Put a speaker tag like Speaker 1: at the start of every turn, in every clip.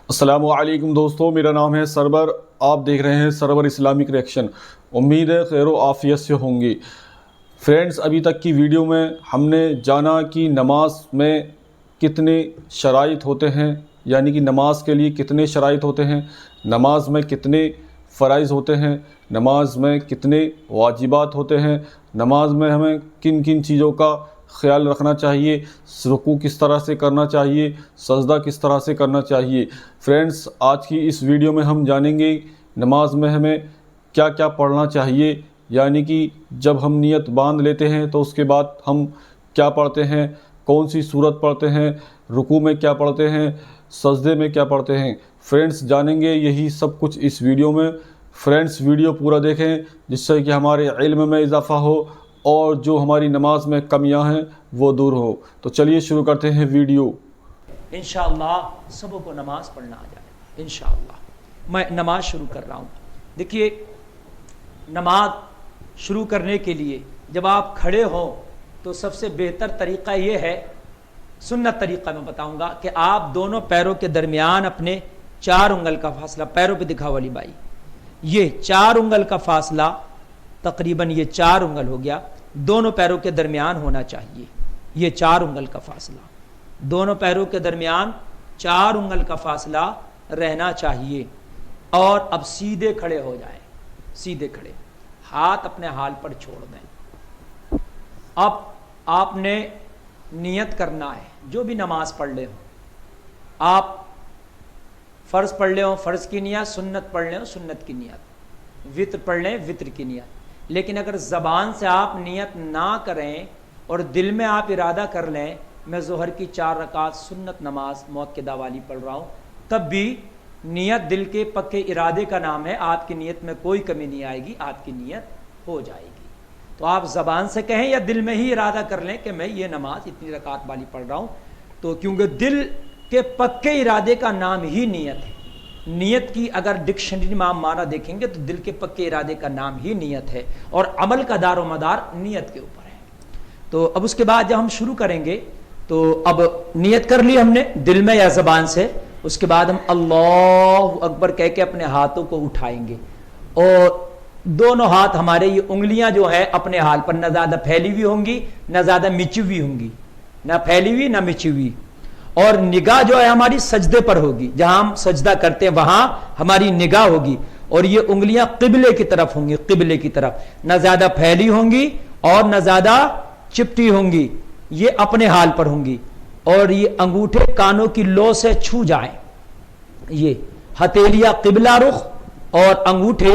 Speaker 1: السلام علیکم دوستو، میرا نام ہے سرور. آپ دیکھ رہے ہیں سرور اسلامک ریئیکشن. امید ہے خیر و عافیت سے ہوں گی. فرینڈز، ابھی تک کی ویڈیو میں ہم نے جانا کہ نماز میں کتنے شرائط ہوتے ہیں، یعنی کہ نماز کے لیے کتنے شرائط ہوتے ہیں، نماز میں کتنے فرائض ہوتے ہیں، نماز میں کتنے واجبات ہوتے ہیں، نماز میں ہمیں کن کن چیزوں کا خیال رکھنا چاہیے، رکوع کس طرح سے کرنا چاہیے، سجدہ کس طرح سے کرنا چاہیے. فرینڈز، آج کی اس ویڈیو میں ہم جانیں گے نماز میں ہمیں کیا کیا پڑھنا چاہیے، یعنی کہ جب ہم نیت باندھ لیتے ہیں تو اس کے بعد ہم کیا پڑھتے ہیں، کون سی صورت پڑھتے ہیں، رکوع میں کیا پڑھتے ہیں، سجدے میں کیا پڑھتے ہیں. فرینڈز، جانیں گے یہی سب کچھ اس ویڈیو میں. فرینڈز، ویڈیو پورا دیکھیں جس سے کہ ہمارے علم میں اضافہ ہو اور جو ہماری نماز میں کمیاں ہیں وہ دور ہو. تو چلیے شروع کرتے ہیں ویڈیو.
Speaker 2: انشاءاللہ سبوں کو نماز پڑھنا آ جائے. انشاءاللہ میں نماز شروع کر رہا ہوں. دیکھیے، نماز شروع کرنے کے لیے جب آپ کھڑے ہوں تو سب سے بہتر طریقہ یہ ہے، سنت طریقہ میں بتاؤں گا، کہ آپ دونوں پیروں کے درمیان اپنے 4 انگل کا فاصلہ، پیروں پہ دکھا والی بائی، یہ 4 انگل کا فاصلہ، تقریباً یہ 4 انگل ہو گیا، دونوں پیروں کے درمیان ہونا چاہیے. یہ 4 انگل کا فاصلہ، دونوں پیروں کے درمیان 4 انگل کا فاصلہ رہنا چاہیے. اور اب سیدھے کھڑے ہو جائیں، سیدھے کھڑے، ہاتھ اپنے حال پر چھوڑ دیں. اب آپ نے نیت کرنا ہے، جو بھی نماز پڑھ لے ہو، آپ فرض پڑھ لے ہو فرض کی نیت، سنت پڑھ لے ہو سنت کی نیت، وطر پڑھ لیں وطر کی نیت. لیکن اگر زبان سے آپ نیت نہ کریں اور دل میں آپ ارادہ کر لیں میں ظہر کی 4 رکعت سنت نماز مؤکدہ والی پڑھ رہا ہوں، تب بھی نیت دل کے پکے ارادے کا نام ہے. آپ کی نیت میں کوئی کمی نہیں آئے گی، آپ کی نیت ہو جائے گی. تو آپ زبان سے کہیں یا دل میں ہی ارادہ کر لیں کہ میں یہ نماز اتنی رکعت والی پڑھ رہا ہوں. تو کیونکہ دل کے پکے ارادے کا نام ہی نیت ہے. نیت کی اگر ڈکشنری میں آپ معنی دیکھیں گے تو دل کے پکے ارادے کا نام ہی نیت ہے، اور عمل کا دار و مدار نیت کے اوپر ہے. تو اب اس کے بعد جب ہم شروع کریں گے تو اب نیت کر لی ہم نے دل میں یا زبان سے، اس کے بعد ہم اللہ اکبر کہہ کے اپنے ہاتھوں کو اٹھائیں گے، اور دونوں ہاتھ ہمارے یہ انگلیاں جو ہیں اپنے حال پر، نہ زیادہ پھیلی ہوئی ہوں گی نہ زیادہ مچی ہوئی ہوں گی، نہ پھیلی ہوئی نہ مچی ہوئی. اور نگاہ جو ہے ہماری سجدے پر ہوگی، جہاں ہم سجدہ کرتے ہیں وہاں ہماری نگاہ ہوگی، اور یہ انگلیاں قبلے کی طرف ہوں گی، قبلے کی طرف، نہ زیادہ پھیلی ہوں گی اور نہ زیادہ چپٹی ہوں گی، یہ اپنے حال پر ہوں گی. اور یہ انگوٹھے کانوں کی لو سے چھو جائیں، یہ ہتھیلیاں قبلہ رخ اور انگوٹھے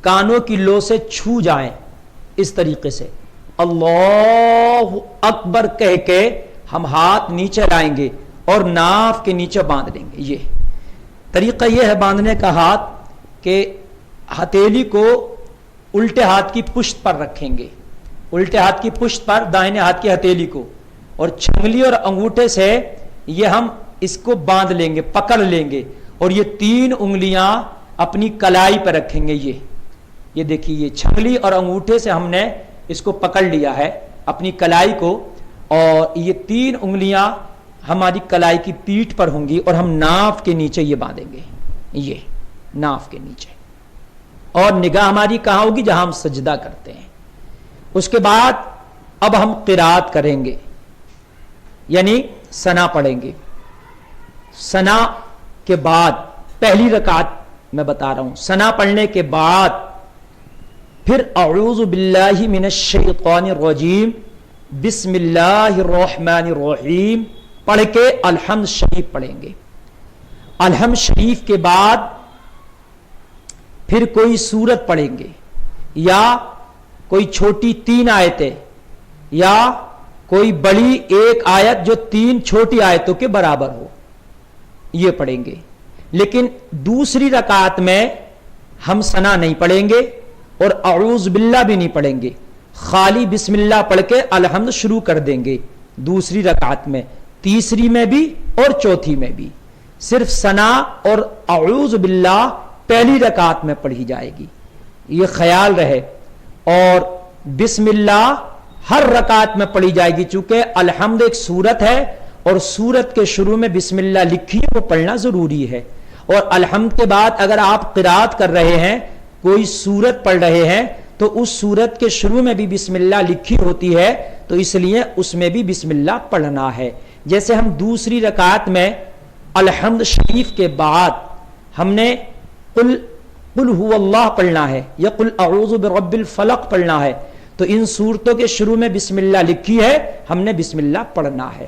Speaker 2: کانوں کی لو سے چھو جائیں. اس طریقے سے اللہ اکبر کہہ کے ہم ہاتھ نیچے لائیں گے اور ناف کے نیچے باندھ لیں گے. یہ طریقہ یہ ہے باندھنے کا ہاتھ کہ ہتھیلی کو الٹے ہاتھ کی پشت پر رکھیں گے، الٹے ہاتھ کی پشت پر دائیں ہاتھ کی ہتھیلی کو، اور چھنگلی اور انگوٹھے سے یہ ہم اس کو باندھ لیں گے، پکڑ لیں گے، اور یہ 3 انگلیاں اپنی کلائی پر رکھیں گے. یہ دیکھیے، یہ چھنگلی اور انگوٹھے سے ہم نے اس کو پکڑ لیا ہے اپنی کلائی کو، اور یہ 3 انگلیاں ہماری کلائی کی پیٹھ پر ہوں گی، اور ہم ناف کے نیچے یہ باندھیں گے، یہ ناف کے نیچے. اور نگاہ ہماری کہاں ہوگی؟ جہاں ہم سجدہ کرتے ہیں. اس کے بعد اب ہم قرات کریں گے، یعنی ثنا پڑھیں گے. ثنا کے بعد پہلی رکعت میں بتا رہا ہوں، ثنا پڑھنے کے بعد پھر اعوذ باللہ من الشیطان الرجیم بسم اللہ الرحمن الرحیم پڑھ کے الحمد شریف پڑھیں گے. الحمد شریف کے بعد پھر کوئی سورت پڑھیں گے، یا کوئی چھوٹی 3 آیتیں، یا کوئی بڑی 1 آیت جو 3 چھوٹی آیتوں کے برابر ہو، یہ پڑھیں گے. لیکن دوسری رکعت میں ہم ثنا نہیں پڑھیں گے اور اعوذ باللہ بھی نہیں پڑھیں گے، خالی بسم اللہ پڑھ کے الحمد شروع کر دیں گے. دوسری رکعت میں، تیسری میں بھی اور چوتھی میں بھی صرف ثنا اور اعوذ باللہ پہلی رکعت میں پڑھی جائے گی، یہ خیال رہے. اور بسم اللہ ہر رکعت میں پڑھی جائے گی، چونکہ الحمد ایک سورت ہے اور سورت کے شروع میں بسم اللہ لکھی ہے، وہ پڑھنا ضروری ہے. اور الحمد کے بعد اگر آپ قرات کر رہے ہیں، کوئی سورت پڑھ رہے ہیں، تو اس سورت کے شروع میں بھی بسم اللہ لکھی ہوتی ہے، تو اس لیے اس میں بھی بسم اللہ پڑھنا ہے۔ جیسے ہم دوسری رکعت میں الحمد شریف کے بعد ہم نے قل هو اللہ پڑھنا ہے یا قل اعوذ برب الفلق پڑھنا ہے، تو ان صورتوں کے شروع میں بسم اللہ لکھی ہے، ہم نے بسم اللہ پڑھنا ہے۔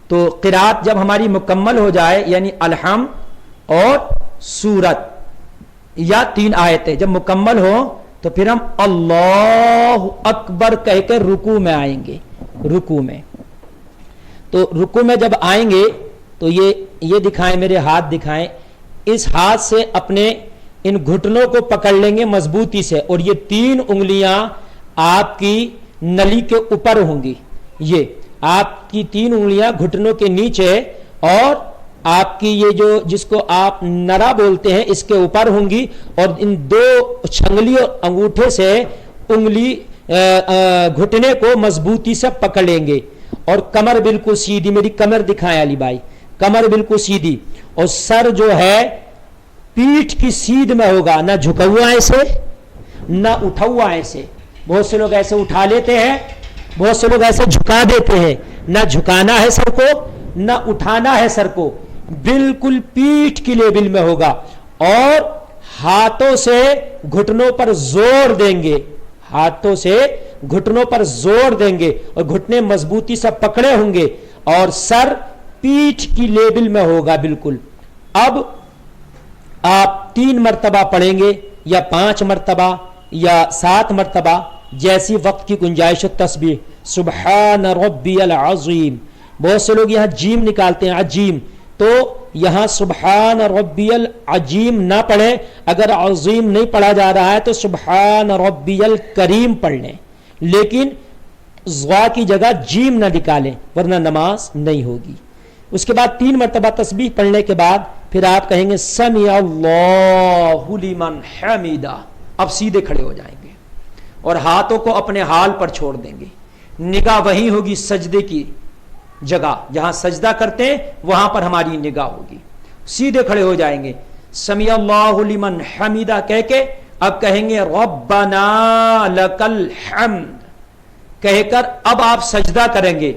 Speaker 2: تو قرات جب ہماری مکمل ہو جائے، یعنی الحمد اور سورت یا 3 آیتیں جب مکمل ہو، تو پھر ہم اللہ اکبر کہہ کے رکوع میں آئیں گے۔ رکوع میں تو رکوع میں جب آئیں گے تو یہ دکھائیں، میرے ہاتھ دکھائیں، اس ہاتھ سے اپنے ان گھٹنوں کو پکڑ لیں گے مضبوطی سے، اور یہ 3 انگلیاں آپ کی نلی کے اوپر ہوں گی۔ یہ آپ کی 3 انگلیاں گھٹنوں کے نیچے اور آپ کی یہ جو جس کو آپ نرا بولتے ہیں اس کے اوپر ہوں گی، اور ان 2 چھنگلی اور انگوٹھے سے انگلی گھٹنے کو مضبوطی سے پکڑیں گے، اور کمر بالکل سیدھی، میری کمر دکھائیں علی بھائی، کمر بالکل سیدھی، اور سر جو ہے پیٹھ کی سیدھ میں ہوگا، نہ جھکا ہوا ایسے نہ اٹھا ہوا ایسے۔ بہت سے لوگ ایسے اٹھا لیتے ہیں، بہت سے لوگ ایسے جھکا دیتے ہیں، نہ جھکانا ہے سر کو نہ اٹھانا ہے سر کو، بالکل پیٹھ کی لیول میں ہوگا، اور ہاتھوں سے گھٹنوں پر زور دیں گے، ہاتھوں سے گھٹنوں پر زور دیں گے، اور گھٹنے مضبوطی سے پکڑے ہوں گے، اور سر پیٹھ کی لیول میں ہوگا بالکل۔ اب آپ 3 مرتبہ پڑھیں گے یا 5 مرتبہ یا 7 مرتبہ، جیسی وقت کی گنجائش تسبیح سبحان ربی العظیم۔ بہت سے لوگ یہاں جیم نکالتے ہیں، عجیم، تو یہاں سبحان ربی العظیم نہ پڑھیں، اگر عظیم نہیں پڑھا جا رہا ہے تو سبحان ربی الکریم پڑھ لیں، لیکن ضا کی جگہ جیم نہ نکالیں ورنہ نماز نہیں ہوگی۔ اس کے بعد 3 مرتبہ تسبیح پڑھنے کے بعد پھر آپ کہیں گے سمع اللہ لمن حمیدہ، اب سیدھے کھڑے ہو جائیں گے اور ہاتھوں کو اپنے حال پر چھوڑ دیں گے، نگاہ وہیں ہوگی سجدے کی جگہ، جہاں سجدہ کرتے ہیں وہاں پر ہماری نگاہ ہوگی، سیدھے کھڑے ہو جائیں گے، سمع اللہ لمن حمیدہ کہہ کے اب کہیں گے ربنا لک الحمد کہہ کر اب آپ سجدہ کریں گے۔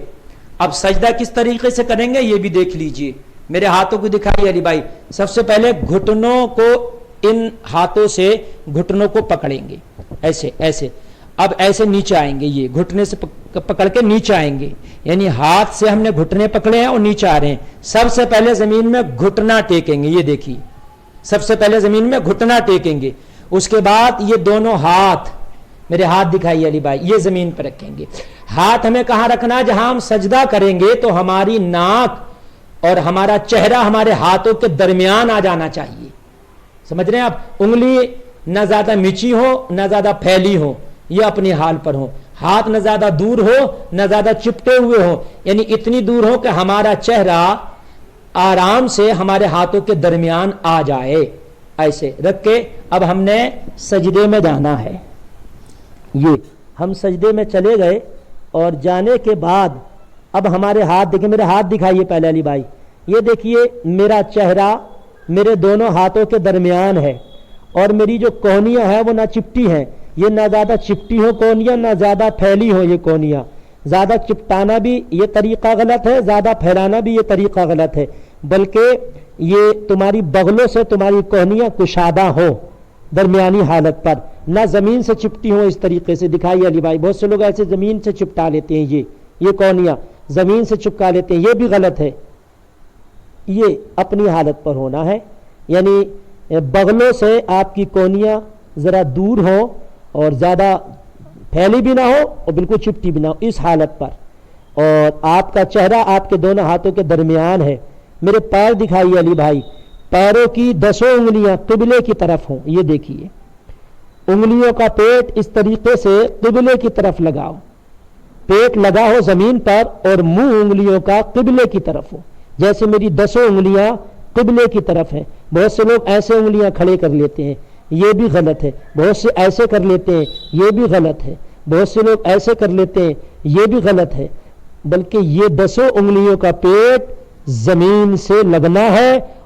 Speaker 2: اب سجدہ کس طریقے سے کریں گے یہ بھی دیکھ لیجئے، میرے ہاتھوں کو دکھائیے علی بھائی۔ سب سے پہلے گھٹنوں کو ان ہاتھوں سے گھٹنوں کو پکڑیں گے ایسے ایسے، اب ایسے نیچے آئیں گے، یہ گھٹنے سے پکڑ کے نیچے آئیں گے، یعنی ہاتھ سے ہم نے گھٹنے پکڑے ہیں اور نیچے آ رہے ہیں۔ سب سے پہلے زمین میں گھٹنا ٹیکیں گے، یہ دیکھیے، سب سے پہلے زمین میں گھٹنا ٹیکیں گے، اس کے بعد یہ دونوں ہاتھ، میرے ہاتھ دکھائیے علی بھائی، یہ زمین پر رکھیں گے۔ ہاتھ ہمیں کہاں رکھنا ہے؟ جہاں ہم سجدہ کریں گے تو ہماری ناک اور ہمارا چہرہ ہمارے ہاتھوں کے درمیان آ جانا چاہیے، سمجھ رہے ہیں آپ؟ انگلی نہ زیادہ میچی ہو نہ زیادہ پھیلی ہو، یہ اپنی حال پر ہو، ہاتھ نہ زیادہ دور ہو نہ زیادہ چپٹے ہوئے ہو، یعنی اتنی دور ہو کہ ہمارا چہرہ آرام سے ہمارے ہاتھوں کے درمیان آ جائے، ایسے رکھ کے اب ہم نے سجدے میں جانا ہے۔ یہ ہم سجدے میں چلے گئے اور جانے کے بعد اب ہمارے ہاتھ دیکھیں، میرے ہاتھ دکھائیے پہلے علی بھائی، یہ دیکھیے میرا چہرہ میرے دونوں ہاتھوں کے درمیان ہے، اور میری جو کونیاں ہیں وہ نہ چپٹی ہیں، یہ نہ زیادہ چپٹی ہو کونیاں نہ زیادہ پھیلی ہو یہ کونیاں، زیادہ چپٹانا بھی یہ طریقہ غلط ہے، زیادہ پھیلانا بھی یہ طریقہ غلط ہے، بلکہ یہ تمہاری بغلوں سے تمہاری کونیاں کشادہ ہو درمیانی حالت پر، نہ زمین سے چپٹی ہو، اس طریقے سے دکھائیے علی بھائی۔ بہت سے لوگ ایسے زمین سے چپٹا لیتے ہیں، یہ کونیاں زمین سے چپکا لیتے ہیں، یہ بھی غلط ہے، یہ اپنی حالت پر ہونا ہے، یعنی بغلوں سے آپ کی کونیاں ذرا دور ہو اور زیادہ پھیلی بھی نہ ہو اور بالکل چپٹی بھی نہ ہو، اس حالت پر، اور آپ کا چہرہ آپ کے دونوں ہاتھوں کے درمیان ہے۔ میرے پیر دکھائیے علی بھائی، پیروں کی 10 انگلیاں قبلے کی طرف ہوں، یہ دیکھیے، انگلیوں کا پیٹ اس طریقے سے قبلے کی طرف لگاؤ، پیٹ لگا ہو زمین پر اور منہ انگلیوں کا قبلے کی طرف ہو، جیسے میری 10 انگلیاں قبلے کی طرف ہیں۔ بہت سے لوگ ایسے انگلیاں کھڑے کر لیتے ہیں، یہ بھی غلط ہے، بہت سے ایسے کر لیتے ہیں، یہ بھی غلط ہے، بہت سے لوگ ایسے کر لیتے ہیں، یہ بھی غلط ہے، بلکہ یہ 10 انگلیوں کا پیٹ زمین سے لگنا ہے